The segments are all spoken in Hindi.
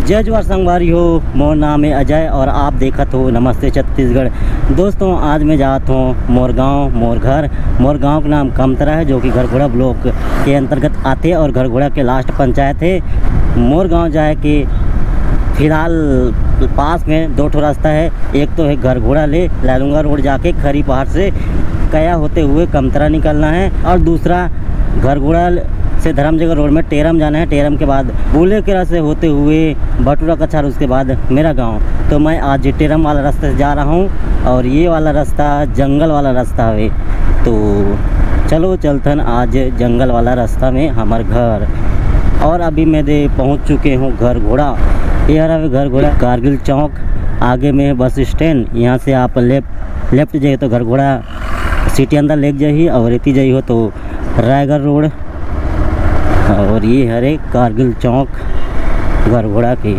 जय जवाहर संगवारी हो। मोर नाम है अजय और आप देखत हो नमस्ते छत्तीसगढ़। दोस्तों आज मैं जाता हूँ मोर गाँव मोर घर। मोर गाँव का नाम कमतरा है जो कि घरघोड़ा ब्लॉक के अंतर्गत आते हैं और घरघोड़ा के लास्ट पंचायत है। मोर गाँव जाए कि फिलहाल पास में दो ठो रास्ता है। एक तो है घरघोड़ा ले लैलूंगा रोड जाके खरी पहाड़ से कया होते हुए कमतरा निकलना है, और दूसरा घरघोड़ा से धर्मजगह रोड में टेरम जाना है। टेरम के बाद बुलेकेरा से होते हुए भटूरा कछार, उसके बाद मेरा गांव। तो मैं आज टेरम वाला रास्ते से जा रहा हूं और ये वाला रास्ता जंगल वाला रास्ता है। तो चलो चलतन आज जंगल वाला रास्ता में हमारे घर। और अभी मैं पहुंच चुके हूं घरघोड़ा। ये रहा घरघोड़ा कारगिल चौक, आगे में बस स्टैंड। यहाँ से आप लेफ्ट जाइए तो घरघोड़ा सिटी अंदर लेक जाइए, और रेती जाइए हो तो रायगढ़ रोड। और ये हरे कारगिल चौक घरघोड़ा की।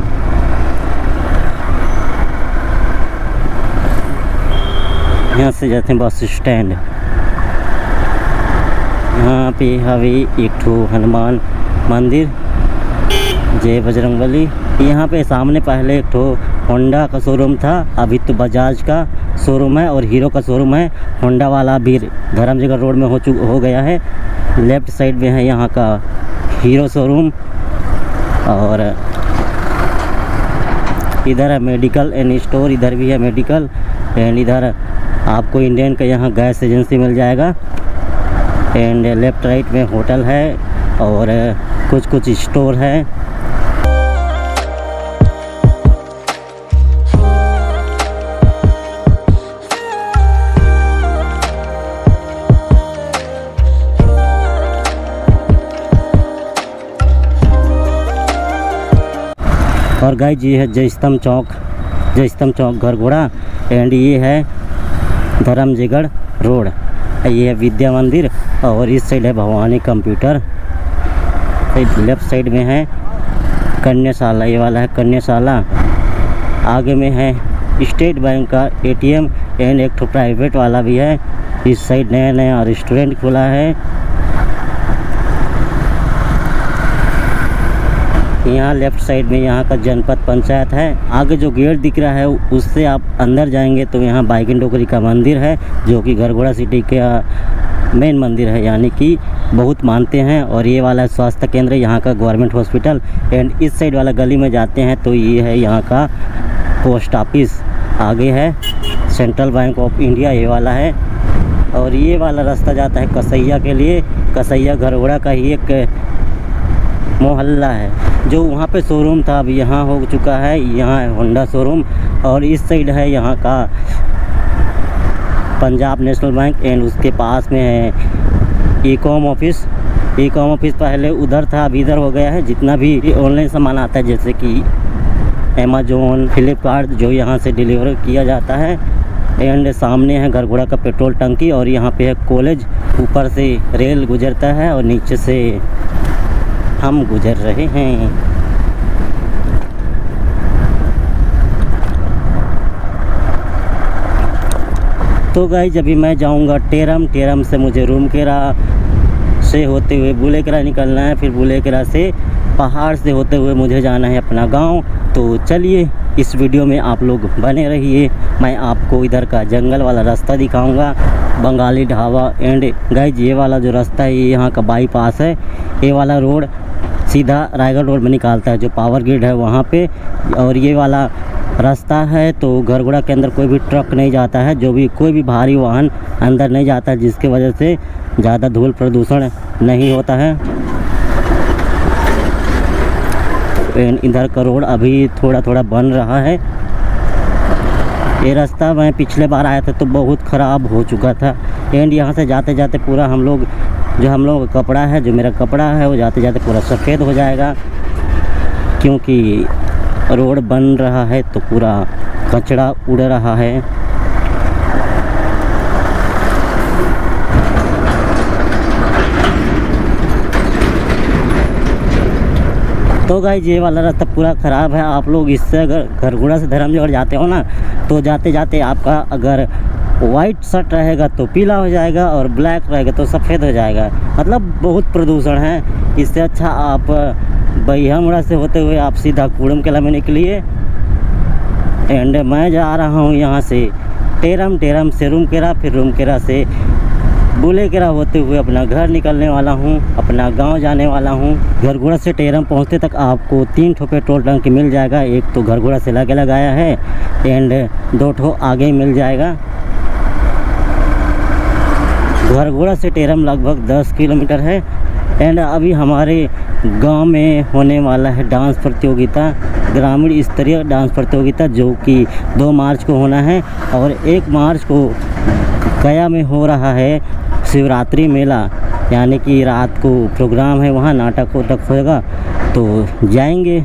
यहाँ से जाते हैं बस स्टैंड। यहाँ पे हवे एक ठो हनुमान मंदिर, जय बजरंगबली। यहाँ पे सामने पहले एक ठो होंडा का शोरूम था, अभी तो बजाज का शोरूम है और हीरो का शोरूम है। होंडा वाला भी धर्मजगह रोड में हो गया है। लेफ्ट साइड में है यहाँ का हीरो शोरूम, और इधर है मेडिकल एंड स्टोर, इधर भी है मेडिकल एंड इधर आपको इंडियन का यहाँ गैस एजेंसी मिल जाएगा। एंड लेफ्ट राइट में होटल है और कुछ स्टोर है। और गाइस ये है जयस्तंभ चौक घरघोड़ा, एंड ये है धर्मजगह रोड। ये है विद्या मंदिर और इस साइड है भवानी कंप्यूटर। लेफ्ट साइड में है कन्याशाला, ये वाला है कन्याशाला। आगे में है स्टेट बैंक का एटीएम एंड एक तो प्राइवेट वाला भी है। इस साइड नया रेस्टोरेंट खुला है। यहाँ लेफ्ट साइड में यहाँ का जनपद पंचायत है। आगे जो गेट दिख रहा है उससे आप अंदर जाएंगे तो यहाँ बाइकिन डोकरी का मंदिर है जो कि घरघोड़ा सिटी का मेन मंदिर है, यानी कि बहुत मानते हैं। और ये वाला स्वास्थ्य केंद्र यहाँ का गवर्नमेंट हॉस्पिटल। एंड इस साइड वाला गली में जाते हैं तो ये है यहाँ का पोस्ट ऑफिस। आगे है सेंट्रल बैंक ऑफ इंडिया, ये वाला है। और ये वाला रास्ता जाता है कसैया के लिए। कसैया घरघोड़ा का ही एक मोहल्ला है। जो वहाँ पे शोरूम था अब यहाँ हो चुका है, यहाँ है होंडा शोरूम। और इस साइड है यहाँ का पंजाब नेशनल बैंक एंड उसके पास में है ई-कॉम ऑफिस। ई-कॉम ऑफिस पहले उधर था, अब इधर हो गया है। जितना भी ऑनलाइन सामान आता है जैसे कि अमेजोन, फ्लिपकार्ट, जो यहाँ से डिलीवर किया जाता है। एंड सामने है घरघोड़ा का पेट्रोल टंकी और यहाँ पे है कॉलेज। ऊपर से रेल गुजरता है और नीचे से हम गुजर रहे हैं। तो गाइस अभी मैं जाऊंगा टेरम से मुझे रूमकेरा से होते हुए बुलेकेरा निकलना है, फिर बुलेकेरा से पहाड़ से होते हुए मुझे जाना है अपना गांव। तो चलिए इस वीडियो में आप लोग बने रहिए। मैं आपको इधर का जंगल वाला रास्ता दिखाऊंगा, बंगाली ढाबा। एंड गाइस ये वाला जो रास्ता है ये यहाँ का बाईपास है। ये वाला रोड सीधा रायगढ़ रोड में निकालता है, जो पावर ग्रिड है वहाँ पे। और ये वाला रास्ता है तो घरघोड़ा के अंदर कोई भी ट्रक नहीं जाता है, जो भी कोई भी भारी वाहन अंदर नहीं जाता है, जिसके वजह से ज़्यादा धूल प्रदूषण नहीं होता है। इधर का रोड अभी थोड़ा बन रहा है। ये रास्ता मैं पिछले बार आया था तो बहुत ख़राब हो चुका था। एंड यहाँ से जाते जाते पूरा हम लोग का कपड़ा है, जो मेरा कपड़ा है वो जाते जाते पूरा सफ़ेद हो जाएगा, क्योंकि रोड बन रहा है तो पूरा कचरा उड़ रहा है। तो गाइस ये वाला रास्ता पूरा ख़राब है। आप लोग इससे अगर घरघोड़ा से धर्मजगह जाते हो ना, तो जाते जाते आपका अगर वाइट शर्ट रहेगा तो पीला हो जाएगा और ब्लैक रहेगा तो सफ़ेद हो जाएगा। मतलब बहुत प्रदूषण है। इससे अच्छा आप बैया मुड़ा से होते हुए आप सीधा कूड़म किला में निकलिए। एंड मैं जा रहा हूँ यहाँ से टेरम से रूमकेरा, फिर रूमकेरा से बुलेकेरा होते हुए अपना घर निकलने वाला हूँ, अपना गांव जाने वाला हूँ। घरघोड़ा से टेरम पहुँचते तक आपको 3 ठो पेट्रोल टंकी मिल जाएगा। एक तो घरघोड़ा से लगे लगाया है एंड 2 ठो आगे मिल जाएगा। घरघोड़ा से टेरम लगभग 10 किलोमीटर है। एंड अभी हमारे गांव में होने वाला है डांस प्रतियोगिता, ग्रामीण स्तरीय डांस प्रतियोगिता, जो कि 2 मार्च को होना है और 1 मार्च को गया में हो रहा है शिवरात्रि मेला, यानी कि रात को प्रोग्राम है, वहाँ नाटक वाटक होगा तो जाएंगे।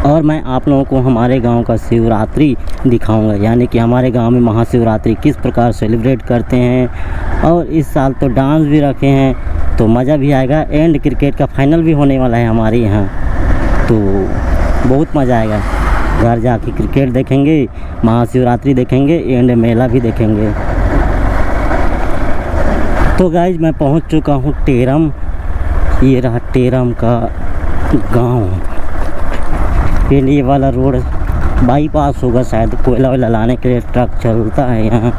और मैं आप लोगों को हमारे गांव का शिवरात्रि दिखाऊंगा, यानी कि हमारे गांव में महाशिवरात्रि किस प्रकार सेलिब्रेट करते हैं। और इस साल तो डांस भी रखे हैं तो मज़ा भी आएगा। एंड क्रिकेट का फाइनल भी होने वाला है हमारे यहाँ, तो बहुत मज़ा आएगा। घर जाके क्रिकेट देखेंगे, महाशिवरात्रि देखेंगे एंड मेला भी देखेंगे। तो गाइज मैं पहुंच चुका हूं टेरम। ये रहा टेरम का गांव। फिर ये वाला रोड बाईपास होगा शायद, कोयला वोयला लाने के लिए ट्रक चलता है यहाँ।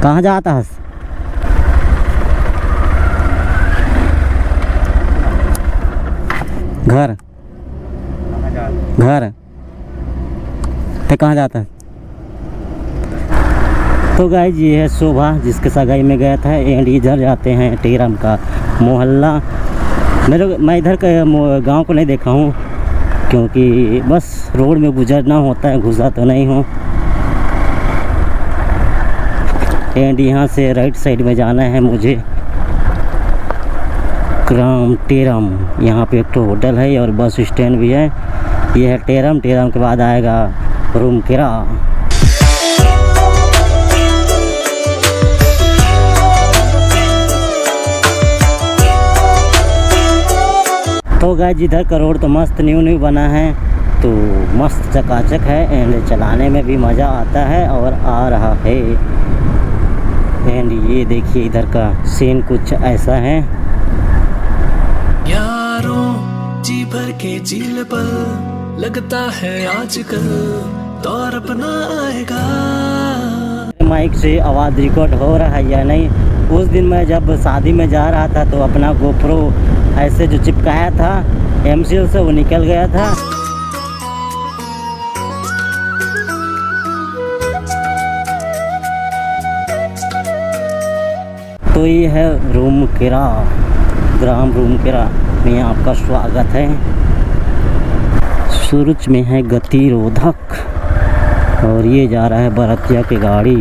कहाँ जाता है? घर घर तो कहाँ जाता है? तो गाइस ये है शोभा जिसके सगाई में गया था। एंड इधर जाते हैं टेरम का मोहल्ला। मैं इधर का गांव को नहीं देखा हूँ क्योंकि बस रोड में गुजरना होता है, घुसा तो नहीं हूँ। एंड यहाँ से राइट साइड में जाना है मुझे ग्राम टेरम। यहाँ पे एक तो होटल है और बस स्टैंड भी है। ये है टेरम। टेरम के बाद आएगा रूमकेरा। तो गाइस इधर का रोड तो मस्त न्यू बना है, तो मस्त चकाचक है एंड चलाने में भी मज़ा आता है और आ रहा है। एंड ये देखिए इधर का सीन कुछ ऐसा है। यारों जी भर के झील पर लगता है आजकल दौर अपना आएगा। माइक से आवाज़ रिकॉर्ड हो रहा है या नहीं। उस दिन मैं जब शादी में जा रहा था तो अपना गोप्रो ऐसे जो चिपकाया था एमसीएल से, वो निकल गया था। तो ये है रूमकेरा, ग्राम रूमकेरा में आपका स्वागत है। सूरज में है गतिरोधक और ये जा रहा है बरतिया की गाड़ी।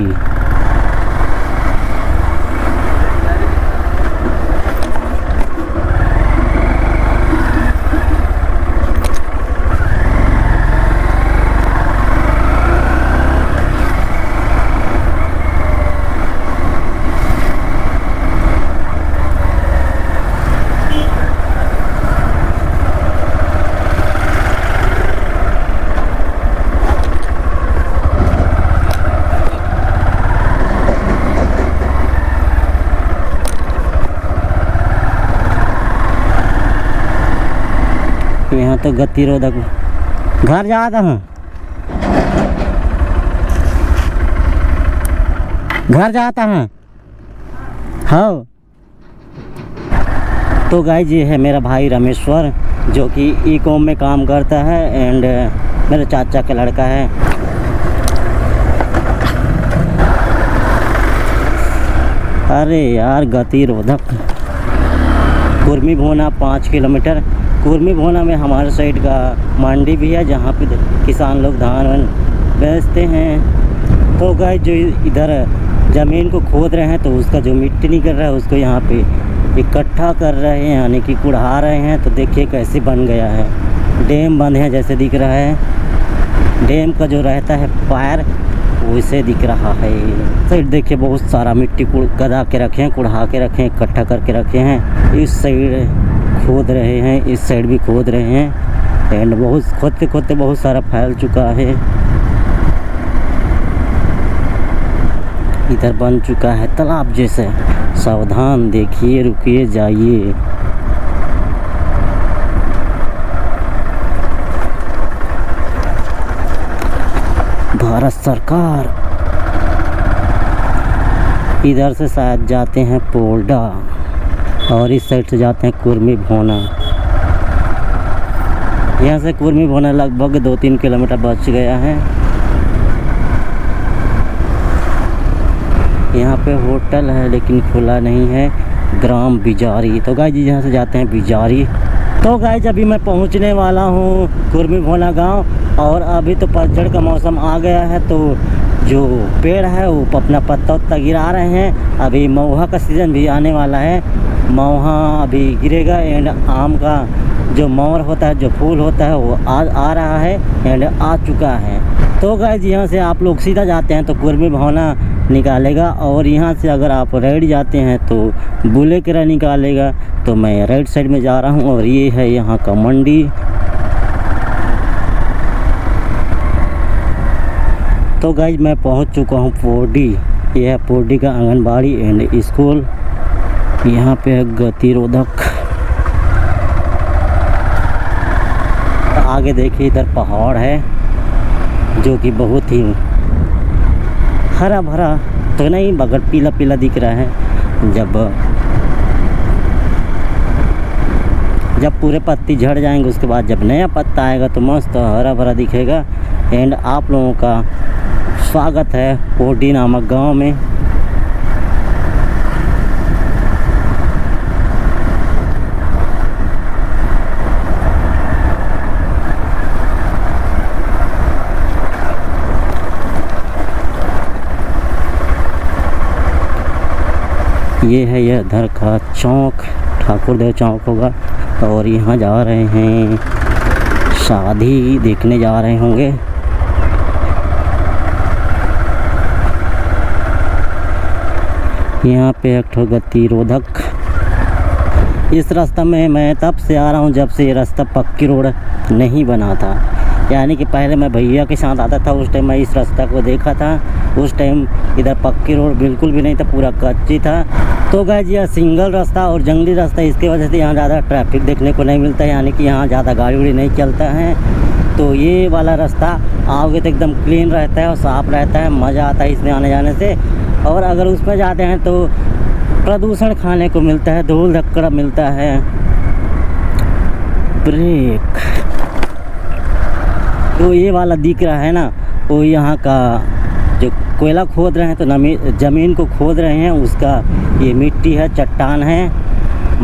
यहाँ तो गतिरोधक। घर जाता हूँ, घर जाता हूँ। हाँ तो गाइस ये है मेरा भाई रमेश्वर जो कि ई कॉम में काम करता है एंड मेरे चाचा का लड़का है। अरे यार गतिरोधक। कुर्मी भोना 5 किलोमीटर। कुर्मी भोना में हमारे साइड का मंडी भी है जहाँ पे किसान लोग धान वान बेचते हैं। तो गाइस जो इधर ज़मीन को खोद रहे हैं तो उसका जो मिट्टी निकल रहा है उसको यहाँ पे इकट्ठा कर रहे हैं, यानी कि कुढ़ा रहे हैं। तो देखिए कैसे बन गया है। डैम बंद है जैसे दिख रहा है। डैम का जो रहता है पैर वैसे दिख रहा है। साइड देखिए बहुत सारा मिट्टी गदा के रखे हैं, कुढ़ा के रखे हैं, इकट्ठा करके रखे हैं। इस साइड खोद रहे हैं, इस साइड भी खोद रहे हैं एंड बहुत खोदते खोदते बहुत सारा फैल चुका है। इधर बन चुका है तालाब जैसे। सावधान, देखिए, रुकिए, जाइए। भारत सरकार। इधर से शायद जाते हैं पोल्डा और इस साइड से जाते हैं कुर्मी भोना। यहाँ से कुर्मी भोना लगभग 2-3 किलोमीटर बच गया है। यहाँ पे होटल है लेकिन खुला नहीं है, ग्राम बिजारी। तो गाइस यहाँ से जाते हैं बिजारी। तो गाइस अभी मैं पहुँचने वाला हूँ कुर्मी भोना गांव और अभी तो पतझड़ का मौसम आ गया है, तो जो पेड़ है वो अपना पत्ता उत्ता गिरा रहे हैं। अभी महुआ का सीज़न भी आने वाला है, महुआ अभी गिरेगा एंड आम का जो मोर होता है, जो फूल होता है वो आ रहा है एंड आ चुका है। तो गाइस यहाँ से आप लोग सीधा जाते हैं तो कुर्मी भोना निकालेगा और यहाँ से अगर आप राइट जाते हैं तो बुलेकरा निकालेगा। तो मैं राइट साइड में जा रहा हूँ और ये है यहाँ का मंडी। तो गाइस मैं पहुँच चुका हूँ पोडी। यह है पोडी का आंगनबाड़ी एंड स्कूल। यहाँ पे है गतिरोधक। आगे देखिए इधर पहाड़ है जो कि बहुत ही हरा भरा तो नहीं मगर पीला पीला दिख रहा है। जब पूरे पत्ती झड़ जाएंगे उसके बाद जब नया पत्ता आएगा तो मस्त हरा भरा दिखेगा। एंड आप लोगों का स्वागत है पोडी नामक गांव में। ये है यह इधर का चौक, ठाकुर देव चौक होगा। और यहाँ जा रहे हैं, शादी देखने जा रहे होंगे। यहाँ पे एक ठो गतिरोधक। इस रास्ता में मैं तब से आ रहा हूँ जब से ये रास्ता पक्की रोड नहीं बना था। यानी कि पहले मैं भैया के साथ आता था, उस टाइम मैं इस रास्ता को देखा था। उस टाइम इधर पक्की रोड बिल्कुल भी नहीं था, पूरा कच्ची था। तो गाइस यह सिंगल रास्ता और जंगली रास्ता, इसके वजह से यहाँ ज़्यादा ट्रैफिक देखने को नहीं मिलता है, यानी कि यहाँ ज़्यादा गाड़ी उड़ी नहीं चलता है। तो ये वाला रास्ता आओगे तो एकदम क्लीन रहता है और साफ़ रहता है, मज़ा आता है इसमें आने जाने से। और अगर उसमें जाते हैं तो प्रदूषण खाने को मिलता है, धूल धक्कड़ मिलता है। ब्रेक तो ये वाला दिख रहा है ना, वो यहाँ का जो कोयला खोद रहे हैं तो ज़मीन को खोद रहे हैं, उसका ये मिट्टी है, चट्टान है,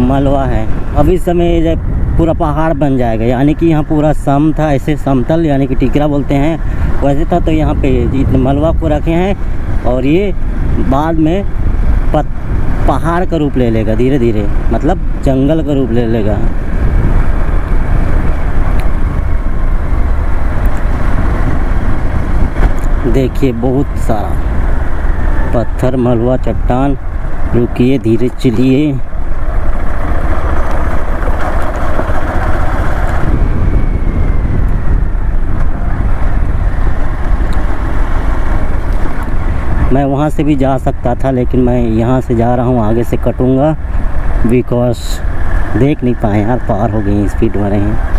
मलबा है। अब इस समय जब पूरा पहाड़ बन जाएगा, यानी कि यहाँ पूरा सम था, ऐसे समतल यानी कि टिकरा बोलते हैं वैसे था। तो यहाँ पे इतने मलबा को रखे हैं और ये बाद में पहाड़ का रूप ले लेगा धीरे धीरे, मतलब जंगल का रूप ले लेगा। देखिए बहुत सारा पत्थर, मलबा, चट्टान। रुकिए, धीरे चलिए। मैं वहाँ से भी जा सकता था लेकिन मैं यहाँ से जा रहा हूँ, आगे से कटूँगा बिकॉज देख नहीं पाए यार, पार हो गई, स्पीड में रहे हैं।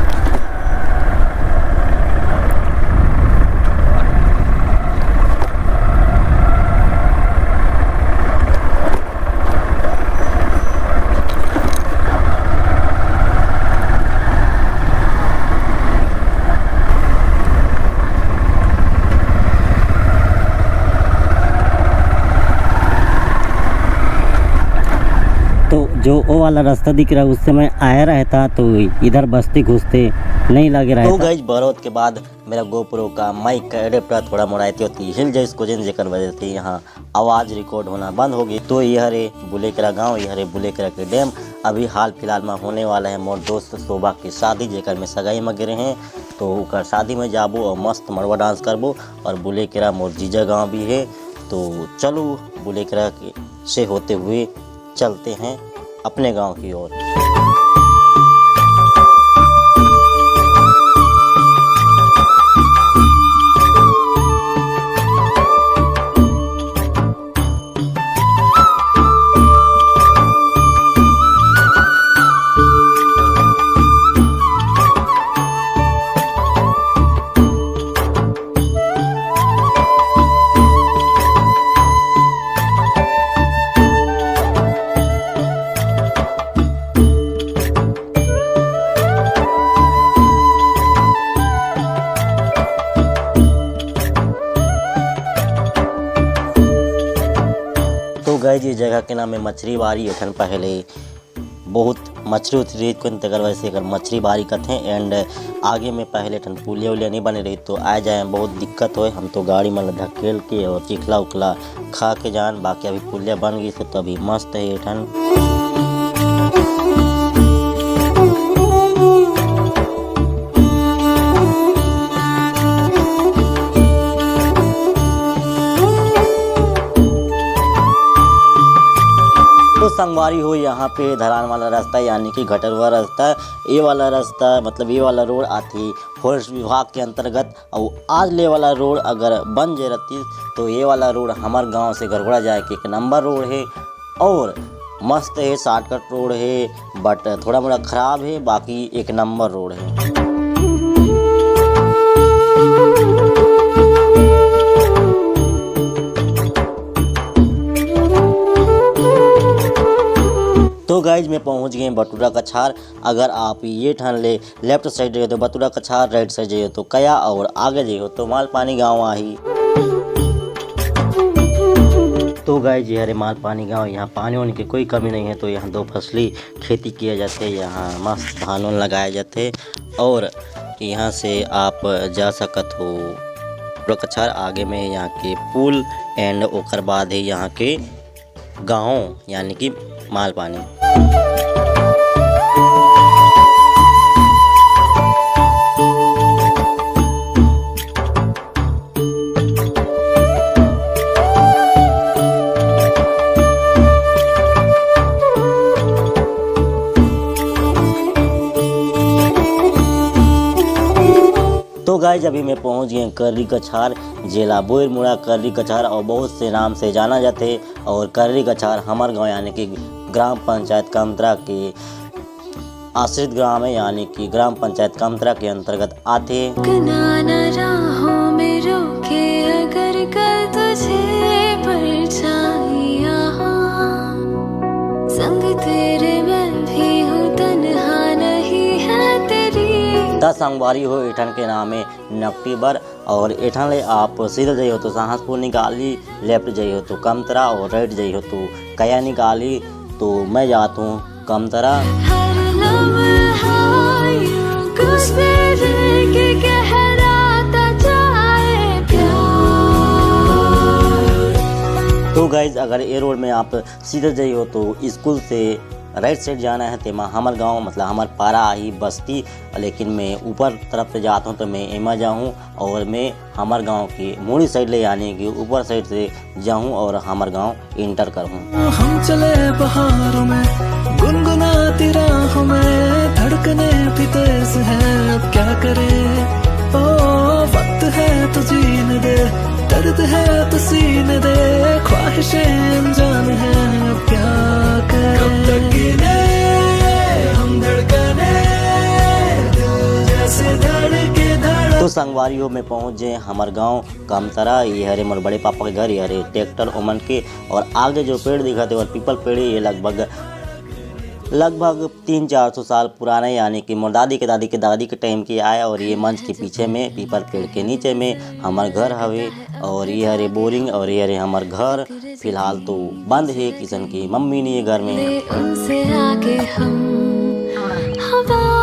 तो जो वो वाला रास्ता दिख रहा है उससे मैं आया रहता तो इधर बस्ती घुसते नहीं लगे रहता। तो गाइस बहुत के बाद मेरा गोप्रो का माइक का एडेप्टर थोड़ा मोड़ाती होती हिल जाए, इसको जिन जेकर वजह से यहाँ आवाज़ रिकॉर्ड होना बंद होगी। तो यह रे बुलेकरा गांव, यह रे बुलेकरा के डैम अभी हाल फिलहाल में होने वाला है। मोर दोस्त शोभा की शादी जेकर में सगाई में गिरे हैं, तो ओकर शादी में जाबो और मस्त मरवा डांस करबो। और बुलेकरा मोर जीजा गाँव भी है, तो चलो बुलेकरा से होते हुए चलते हैं अपने गांव की ओर। गाइस ये जगह के नाम है मछरी बारी। एठन पहले बहुत मछली उछरी को तकर वजह से मछली बारी कथे। एंड आगे में पहले ठन पुलिया उलिया नहीं बने रही तो आ जाए बहुत दिक्कत होए। हम तो गाड़ी में धकेल के और चिखला उखला खा के जान। बाकी अभी पुलिया बन गई तो अभी मस्त है एठन। तो संगवारी हो यहाँ पे धरान वाला रास्ता यानी कि गटरवा रास्ता। ये वाला रास्ता मतलब ये वाला रोड आती फॉरेस्ट विभाग के अंतर्गत। और आज ले वाला रोड अगर बन जे रहती तो ये वाला रोड हमारे गांव से गड़गड़ा जाए कि 1 नंबर रोड है और मस्त है, शॉर्टकट रोड है। बट थोड़ा मोड़ा ख़राब है, बाकी 1 नंबर रोड है। तो गाइज मैं पहुंच गए बटुरा कछार। अगर आप ये ठान ले लेफ्ट साइड जाइए तो बटुरा कछार, राइट साइड जाइए तो कया और आगे जाइए तो मालपानी गांव आई। तो गाइज ये हरे मालपानी गांव, यहाँ पानी वानी की कोई कमी नहीं है। तो यहाँ 2 फसली खेती किया जाते, यहाँ मस्त धान लगाए जाते और यहाँ से आप जा सकत हो बटुरा कछार। आगे में यहाँ के पुल एंड ओकर बाद है यहाँ के गाँव यानी कि मालपानी। तो गाइज अभी मैं पहुंच गए कर्री कछार, जिला बोरमुड़ा कर्री कछार और बहुत से नाम से जाना जाते। और कर्री कछार हमारे गांव यानी कि ग्राम पंचायत कमतरा के आश्रित ग्राम है, यानी कि ग्राम पंचायत कमतरा के अंतर्गत आते। संगवारी हो एठन के नाम है नकटीबर। और एठन ले आप सीधा जाइए हो तो साहसपुर निकाली, लेफ्ट जाइए हो तो कमतरा और राइट जाइए हो तो कया निकाली। तो मैं जाता हूँ कमतरा। तो गाइज अगर ये रोड में आप सीधे जाइए हो तो स्कूल से राइट साइड जाना है तेमा हमार गांव मतलब हमार पारा आई बस्ती। लेकिन मैं ऊपर तरफ से जाता हूँ तो मैं एमा जाऊँ और मैं हमार गांव की मुड़ी साइड ले यानी कि ऊपर साइड से जाऊँ और हमार गांव इंटर करूँ। हम चले बहारों में गुनगुनाती राहों में, धड़कने भी तेज है अब क्या करे। ओ वक्त है तो जीने दे, दर्द है तो सीने दे, ख्वाहिशें अनजान है अब क्या करे। कब तक गिने हम धड़कने, दिल जैसे धड़के धड़क। तो संगवारी में पहुंच जाए हमारे गांव कमतरा। ये हरे मोर बड़े पापा के घर, ये हरे ट्रैक्टर ओमन के। और आगे जो पेड़ दिखाते और पीपल पेड़ ये लगभग 300-400 साल पुराना यानी कि मोर दादी के दादी के टाइम के आया। और ये मंच के पीछे में पीपल पेड़ के नीचे में हमार घर हवे। और ये हरे बोरिंग और ये हरे हमार घर फिलहाल तो बंद है, किसन की मम्मी नहीं है घर में। उनसे आगे हम हवा